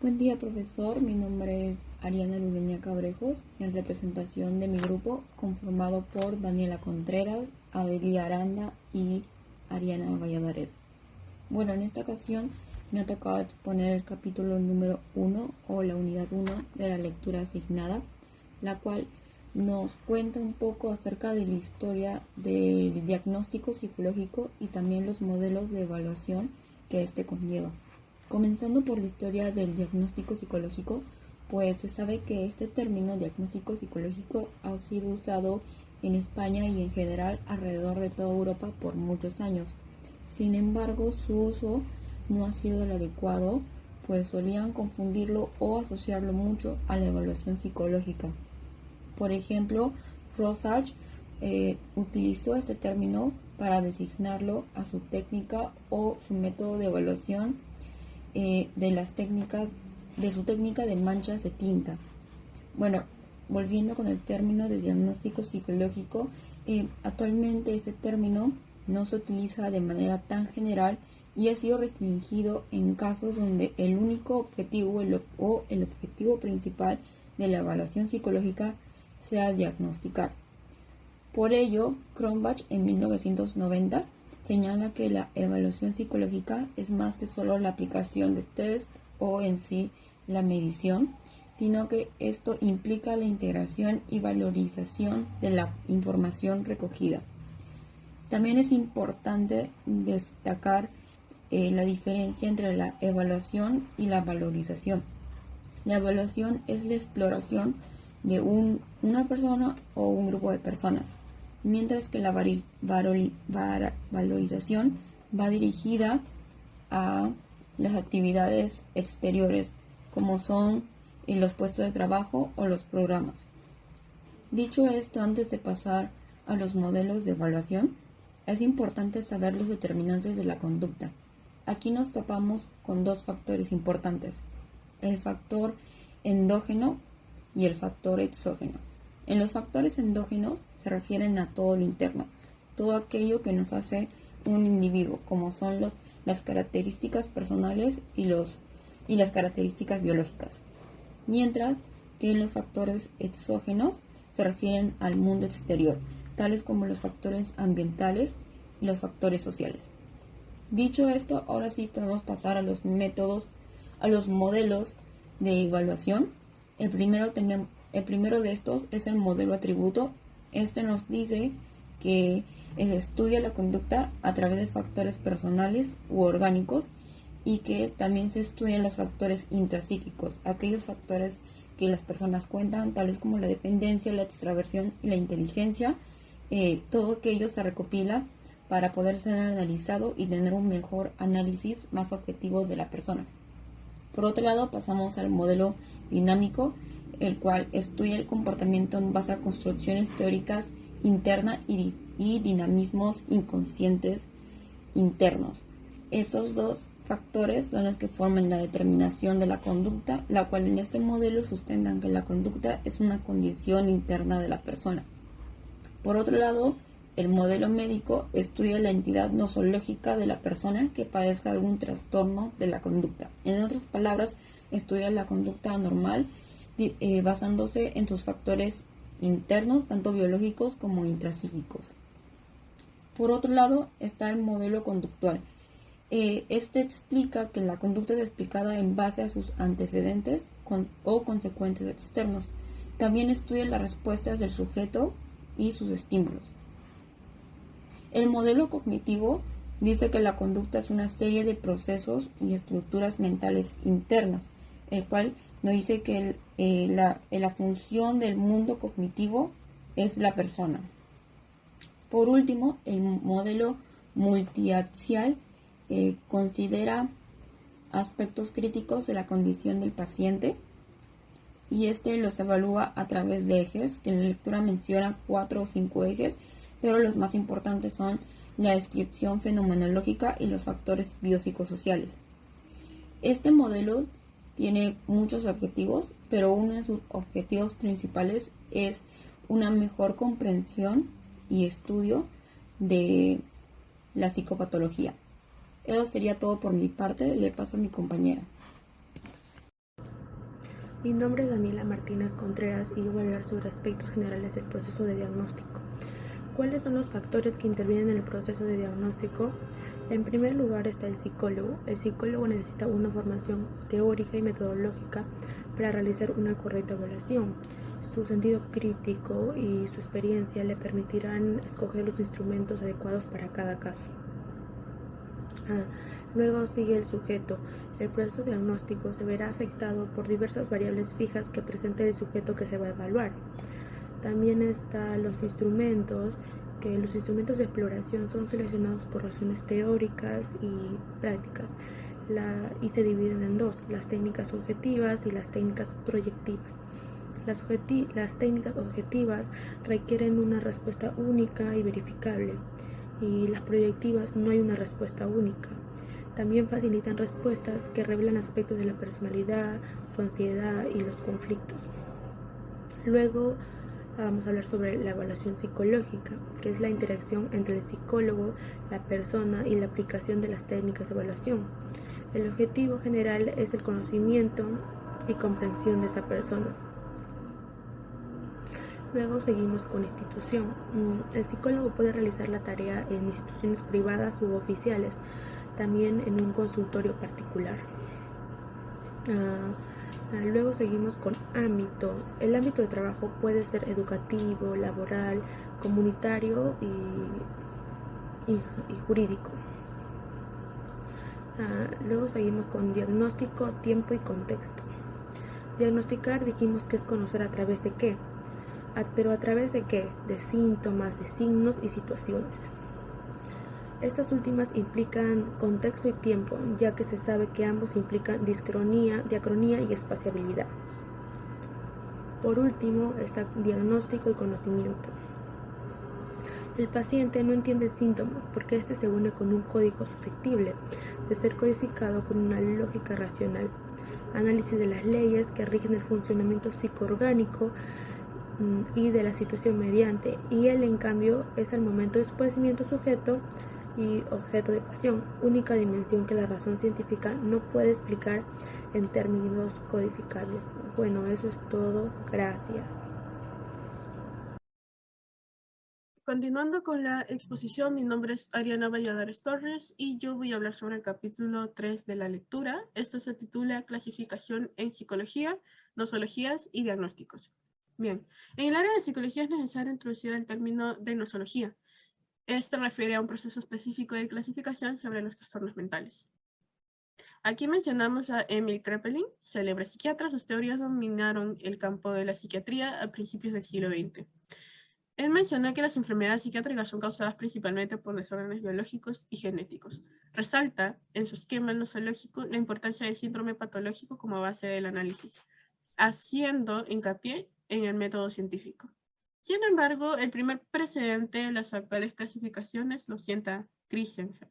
Buen día, profesor. Mi nombre es Ariana Lureña Cabrejos, en representación de mi grupo, conformado por Daniela Contreras, Adelia Aranda y Ariana Valladares. Bueno, en esta ocasión me ha tocado exponer el capítulo número 1 o la unidad 1 de la lectura asignada, la cual nos cuenta un poco acerca de la historia del diagnóstico psicológico y también los modelos de evaluación que éste conlleva. Comenzando por la historia del diagnóstico psicológico, pues se sabe que este término diagnóstico psicológico ha sido usado en España y en general alrededor de toda Europa por muchos años. Sin embargo, su uso no ha sido el adecuado, pues solían confundirlo o asociarlo mucho a la evaluación psicológica. Por ejemplo, Rorschach utilizó este término para designarlo a su técnica o su método de evaluación de su técnica de manchas de tinta. Bueno, volviendo con el término de diagnóstico psicológico, actualmente ese término no se utiliza de manera tan general y ha sido restringido en casos donde el único objetivo el objetivo principal de la evaluación psicológica sea diagnosticar. Por ello, Cronbach en 1990 señala que la evaluación psicológica es más que solo la aplicación de test o en sí la medición, sino que esto implica la integración y valorización de la información recogida. También es importante destacar la diferencia entre la evaluación y la valorización. La evaluación es la exploración de una persona o un grupo de personas, mientras que la valorización va dirigida a las actividades exteriores, como son los puestos de trabajo o los programas. Dicho esto, antes de pasar a los modelos de evaluación, es importante saber los determinantes de la conducta. Aquí nos topamos con dos factores importantes: el factor endógeno y el factor exógeno. En los factores endógenos se refieren a todo lo interno, todo aquello que nos hace un individuo, como son las características personales y las características biológicas. Mientras que en los factores exógenos se refieren al mundo exterior, tales como los factores ambientales y los factores sociales. Dicho esto, ahora sí podemos pasar a los métodos, a los modelos de evaluación. El primero de estos es el modelo atributo. Este nos dice que se estudia la conducta a través de factores personales u orgánicos y que también se estudian los factores intrapsíquicos, aquellos factores que las personas cuentan, tales como la dependencia, la extraversión y la inteligencia. Todo aquello se recopila para poder ser analizado y tener un mejor análisis más objetivo de la persona. Por otro lado, pasamos al modelo dinámico, el cual estudia el comportamiento en base a construcciones teóricas internas y dinamismos inconscientes internos. Estos dos factores son los que forman la determinación de la conducta, la cual en este modelo sustentan que la conducta es una condición interna de la persona. Por otro lado, el modelo médico estudia la entidad nosológica de la persona que padezca algún trastorno de la conducta. En otras palabras, estudia la conducta anormal basándose en sus factores internos, tanto biológicos como intrapsíquicos. Por otro lado, está el modelo conductual. Este explica que la conducta es explicada en base a sus antecedentes o consecuentes externos. También estudia las respuestas del sujeto y sus estímulos. El modelo cognitivo dice que la conducta es una serie de procesos y estructuras mentales internas, el cual nos dice que la función del mundo cognitivo es la persona. Por último, el modelo multiaxial considera aspectos críticos de la condición del paciente y los evalúa a través de ejes, que en la lectura menciona 4 o 5 ejes, pero los más importantes son la descripción fenomenológica y los factores biopsicosociales. Este modelo tiene muchos objetivos, pero uno de sus objetivos principales es una mejor comprensión y estudio de la psicopatología. Eso sería todo por mi parte, le paso a mi compañera. Mi nombre es Daniela Martínez Contreras y yo voy a hablar sobre aspectos generales del proceso de diagnóstico. ¿Cuáles son los factores que intervienen en el proceso de diagnóstico? En primer lugar está el psicólogo. El psicólogo necesita una formación teórica y metodológica para realizar una correcta evaluación. Su sentido crítico y su experiencia le permitirán escoger los instrumentos adecuados para cada caso. Luego sigue el sujeto. El proceso diagnóstico se verá afectado por diversas variables fijas que presenta el sujeto que se va a evaluar. También están los instrumentos, que los instrumentos de exploración son seleccionados por razones teóricas y prácticas, y se dividen en dos: las técnicas objetivas y las técnicas proyectivas. Las técnicas objetivas requieren una respuesta única y verificable, y las proyectivas no hay una respuesta única. También facilitan respuestas que revelan aspectos de la personalidad, su ansiedad y los conflictos. Luego vamos a hablar sobre la evaluación psicológica, que es la interacción entre el psicólogo, la persona y la aplicación de las técnicas de evaluación. El objetivo general es el conocimiento y comprensión de esa persona. Luego seguimos con institución. El psicólogo puede realizar la tarea en instituciones privadas u oficiales, también en un consultorio particular. Luego seguimos con ámbito. El ámbito de trabajo puede ser educativo, laboral, comunitario y jurídico. Luego seguimos con diagnóstico, tiempo y contexto. Diagnosticar dijimos que es conocer a través de qué. ¿Pero a través de qué? De síntomas, de signos y situaciones. Estas últimas implican contexto y tiempo, ya que se sabe que ambos implican diacronía y espaciabilidad. Por último está diagnóstico y conocimiento. El paciente no entiende el síntoma porque éste se une con un código susceptible de ser codificado con una lógica racional. Análisis de las leyes que rigen el funcionamiento psicoorgánico y de la situación mediante, y él en cambio es el momento de su padecimiento sujeto y objeto de pasión, única dimensión que la razón científica no puede explicar en términos codificables. Bueno, eso es todo. Gracias. Continuando con la exposición, mi nombre es Ariana Valladares Torres y yo voy a hablar sobre el capítulo 3 de la lectura. Esto se titula Clasificación en Psicología, Nosologías y Diagnósticos. Bien, en el área de psicología es necesario introducir el término de nosología. Esto refiere a un proceso específico de clasificación sobre los trastornos mentales. Aquí mencionamos a Emil Kraepelin, célebre psiquiatra. Sus teorías dominaron el campo de la psiquiatría a principios del siglo XX. Él mencionó que las enfermedades psiquiátricas son causadas principalmente por desórdenes biológicos y genéticos. Resalta en su esquema nosológico la importancia del síndrome patológico como base del análisis, haciendo hincapié en el método científico. Sin embargo, el primer precedente de las actuales clasificaciones lo sienta Christensen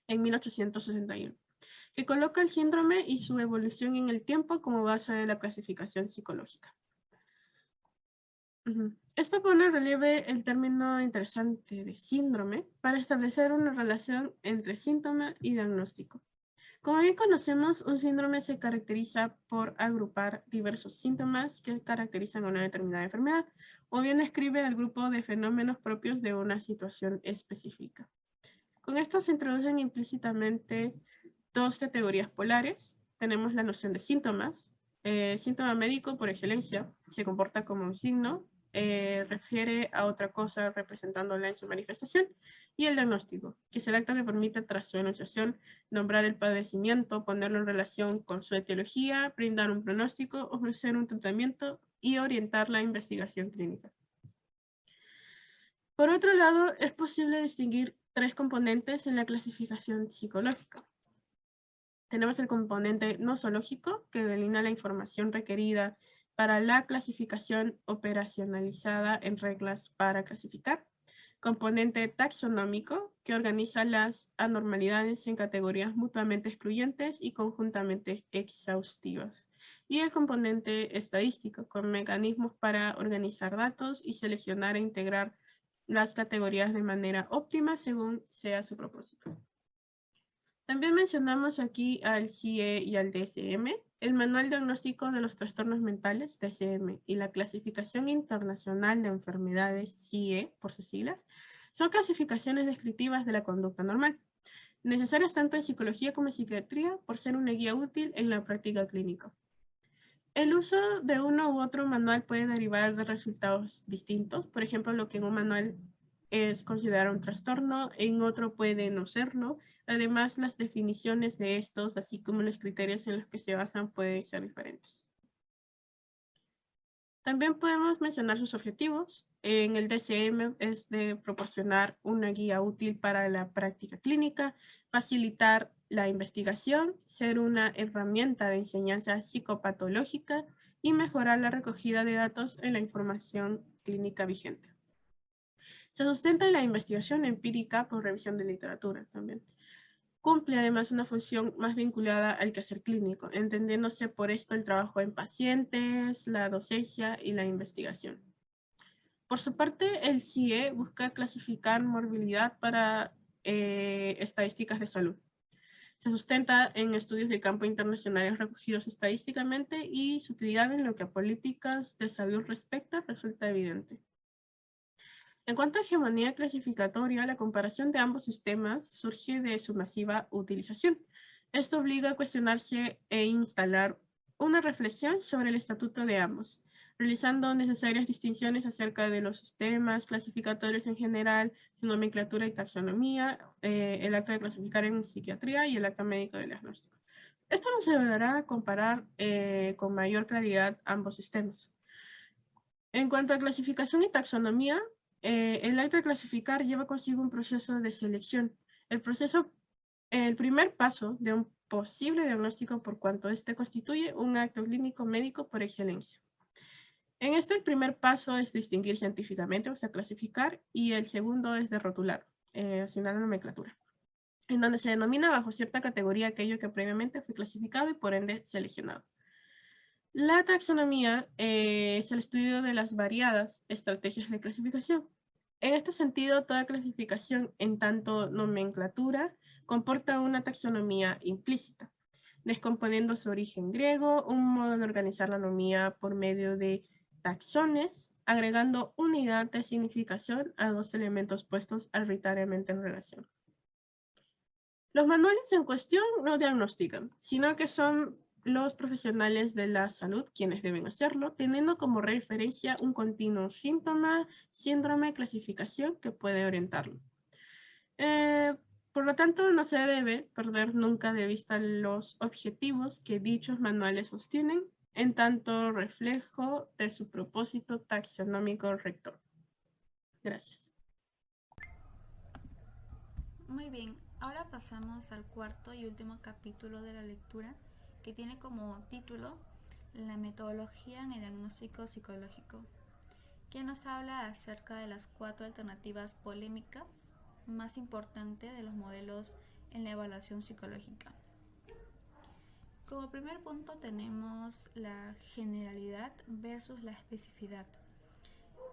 en 1861, que coloca el síndrome y su evolución en el tiempo como base de la clasificación psicológica. Esto pone en relieve el término interesante de síndrome para establecer una relación entre síntoma y diagnóstico. Como bien conocemos, un síndrome se caracteriza por agrupar diversos síntomas que caracterizan a una determinada enfermedad, o bien describe el grupo de fenómenos propios de una situación específica. Con esto se introducen implícitamente dos categorías polares. Tenemos la noción de síntomas. Síntoma médico por excelencia se comporta como un signo, refiere a otra cosa representándola en su manifestación, y el diagnóstico, que es el acto que permite tras su enunciación nombrar el padecimiento, ponerlo en relación con su etiología, brindar un pronóstico, ofrecer un tratamiento y orientar la investigación clínica. Por otro lado, es posible distinguir tres componentes en la clasificación psicológica. Tenemos el componente nosológico, que delinea la información requerida para la clasificación operacionalizada en reglas para clasificar. Componente taxonómico, que organiza las anormalidades en categorías mutuamente excluyentes y conjuntamente exhaustivas. Y el componente estadístico, con mecanismos para organizar datos y seleccionar e integrar las categorías de manera óptima según sea su propósito. También mencionamos aquí al CIE y al DSM, El Manual Diagnóstico de los Trastornos Mentales, DSM, y la Clasificación Internacional de Enfermedades, CIE, por sus siglas, son clasificaciones descriptivas de la conducta normal, necesarias tanto en psicología como en psiquiatría por ser una guía útil en la práctica clínica. El uso de uno u otro manual puede derivar de resultados distintos. Por ejemplo, lo que en un manual es considerado un trastorno, en otro puede no serlo. Además, las definiciones de estos, así como los criterios en los que se basan, pueden ser diferentes. También podemos mencionar sus objetivos. En el DSM es de proporcionar una guía útil para la práctica clínica, facilitar la investigación, ser una herramienta de enseñanza psicopatológica y mejorar la recogida de datos en la información clínica vigente. Se sustenta en la investigación empírica por revisión de literatura también. Cumple además una función más vinculada al quehacer clínico, entendiéndose por esto el trabajo en pacientes, la docencia y la investigación. Por su parte, el CIE busca clasificar morbilidad para estadísticas de salud. Se sustenta en estudios de campo internacionales recogidos estadísticamente y su utilidad en lo que a políticas de salud respecta resulta evidente. En cuanto a hegemonía clasificatoria, la comparación de ambos sistemas surge de su masiva utilización. Esto obliga a cuestionarse e instalar una reflexión sobre el estatuto de ambos, realizando necesarias distinciones acerca de los sistemas clasificatorios en general, su nomenclatura y taxonomía, el acto de clasificar en psiquiatría y el acto médico de diagnóstico. Esto nos ayudará a comparar con mayor claridad ambos sistemas. En cuanto a clasificación y taxonomía, el acto de clasificar lleva consigo un proceso de selección. El primer paso de un posible diagnóstico por cuanto este constituye un acto clínico médico por excelencia. En este, el primer paso es distinguir científicamente, o sea, clasificar, y el segundo es de rotular, asignar la nomenclatura, en donde se denomina bajo cierta categoría aquello que previamente fue clasificado y por ende seleccionado. La taxonomía es el estudio de las variadas estrategias de clasificación. En este sentido, toda clasificación en tanto nomenclatura comporta una taxonomía implícita, descomponiendo su origen griego, un modo de organizar la nomía por medio de taxones, agregando unidad de significación a dos elementos puestos arbitrariamente en relación. Los manuales en cuestión no diagnostican, sino que son los profesionales de la salud quienes deben hacerlo, teniendo como referencia un continuo síntoma, síndrome, clasificación que puede orientarlo. Por lo tanto, no se debe perder nunca de vista los objetivos que dichos manuales sostienen, en tanto reflejo de su propósito taxonómico rector. Gracias. Muy bien, ahora pasamos al cuarto y último capítulo de la lectura, que tiene como título La metodología en el diagnóstico psicológico, que nos habla acerca de las 4 alternativas polémicas más importantes de los modelos en la evaluación psicológica. Como primer punto tenemos la generalidad versus la especificidad,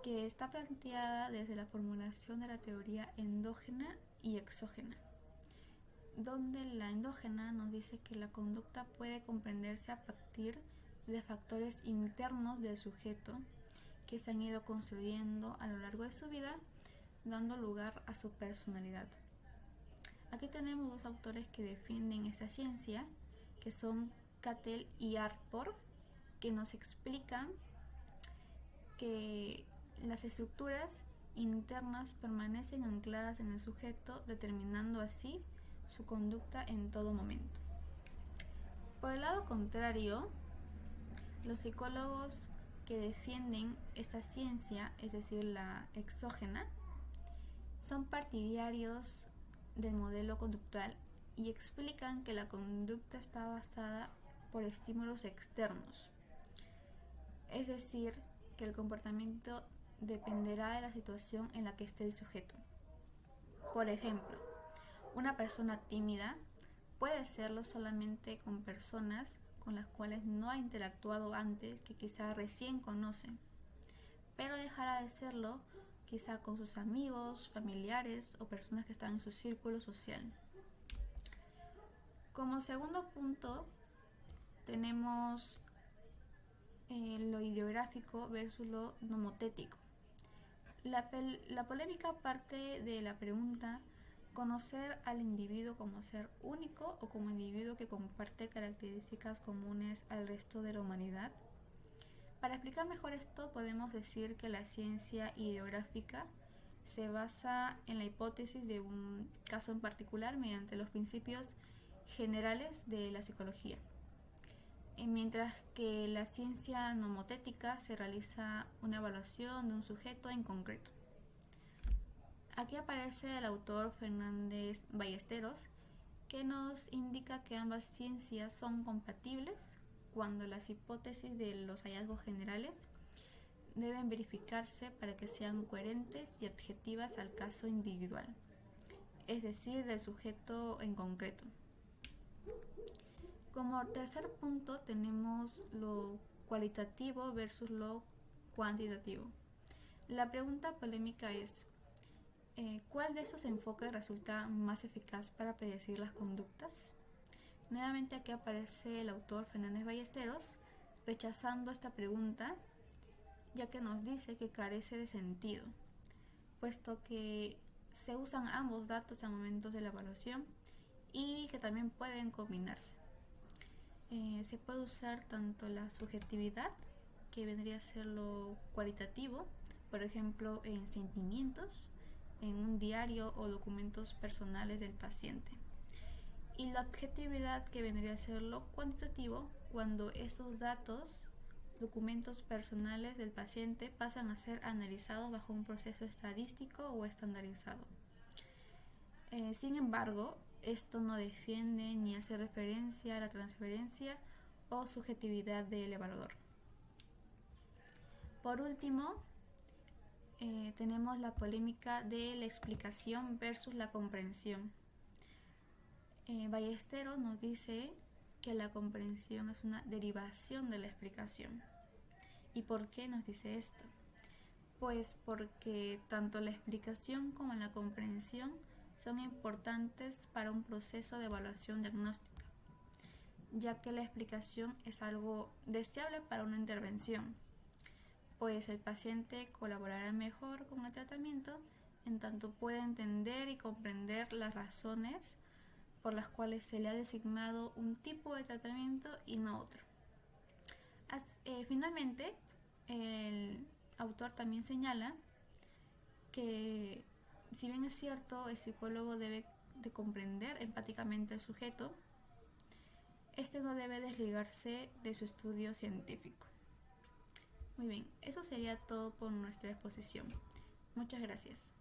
que está planteada desde la formulación de la teoría endógena y exógena, donde la endógena nos dice que la conducta puede comprenderse a partir de factores internos del sujeto que se han ido construyendo a lo largo de su vida, dando lugar a su personalidad. Aquí tenemos dos autores que defienden esta ciencia, que son Cattell y Arpor, que nos explican que las estructuras internas permanecen ancladas en el sujeto, determinando así su conducta en todo momento. Por el lado contrario, los psicólogos que defienden esta ciencia, es decir, la exógena, son partidarios del modelo conductual y explican que la conducta está basada por estímulos externos, es decir, que el comportamiento dependerá de la situación en la que esté el sujeto. Por ejemplo, una persona tímida puede serlo solamente con personas con las cuales no ha interactuado antes, que quizá recién conocen, pero dejará de serlo quizá con sus amigos, familiares o personas que están en su círculo social. Como segundo punto, tenemos lo ideográfico versus lo nomotético. La polémica parte de la pregunta: ¿conocer al individuo como ser único o como individuo que comparte características comunes al resto de la humanidad? Para explicar mejor esto, podemos decir que la ciencia ideográfica se basa en la hipótesis de un caso en particular mediante los principios generales de la psicología, mientras que la ciencia nomotética se realiza una evaluación de un sujeto en concreto. Aquí aparece el autor Fernández Ballesteros, que nos indica que ambas ciencias son compatibles cuando las hipótesis de los hallazgos generales deben verificarse para que sean coherentes y objetivas al caso individual, es decir, del sujeto en concreto. Como tercer punto tenemos lo cualitativo versus lo cuantitativo. La pregunta polémica es: ¿cuál de estos enfoques resulta más eficaz para predecir las conductas? Nuevamente aquí aparece el autor Fernández Ballesteros rechazando esta pregunta, ya que nos dice que carece de sentido, puesto que se usan ambos datos a momentos de la evaluación y que también pueden combinarse. Se puede usar tanto la subjetividad, que vendría a ser lo cualitativo, por ejemplo en sentimientos, en un diario o documentos personales del paciente, y la objetividad, que vendría a ser lo cuantitativo, cuando estos datos, documentos personales del paciente, pasan a ser analizados bajo un proceso estadístico o estandarizado. Sin embargo, esto no defiende ni hace referencia a la transferencia o subjetividad del evaluador. Por último, tenemos la polémica de la explicación versus la comprensión. Ballesteros nos dice que la comprensión es una derivación de la explicación. ¿Y por qué nos dice esto? Pues porque tanto la explicación como la comprensión son importantes para un proceso de evaluación diagnóstica, ya que la explicación es algo deseable para una intervención, pues el paciente colaborará mejor con el tratamiento en tanto puede entender y comprender las razones por las cuales se le ha designado un tipo de tratamiento y no otro. Finalmente, el autor también señala que, si bien es cierto, el psicólogo debe de comprender empáticamente al sujeto, este no debe desligarse de su estudio científico. Muy bien, eso sería todo por nuestra exposición. Muchas gracias.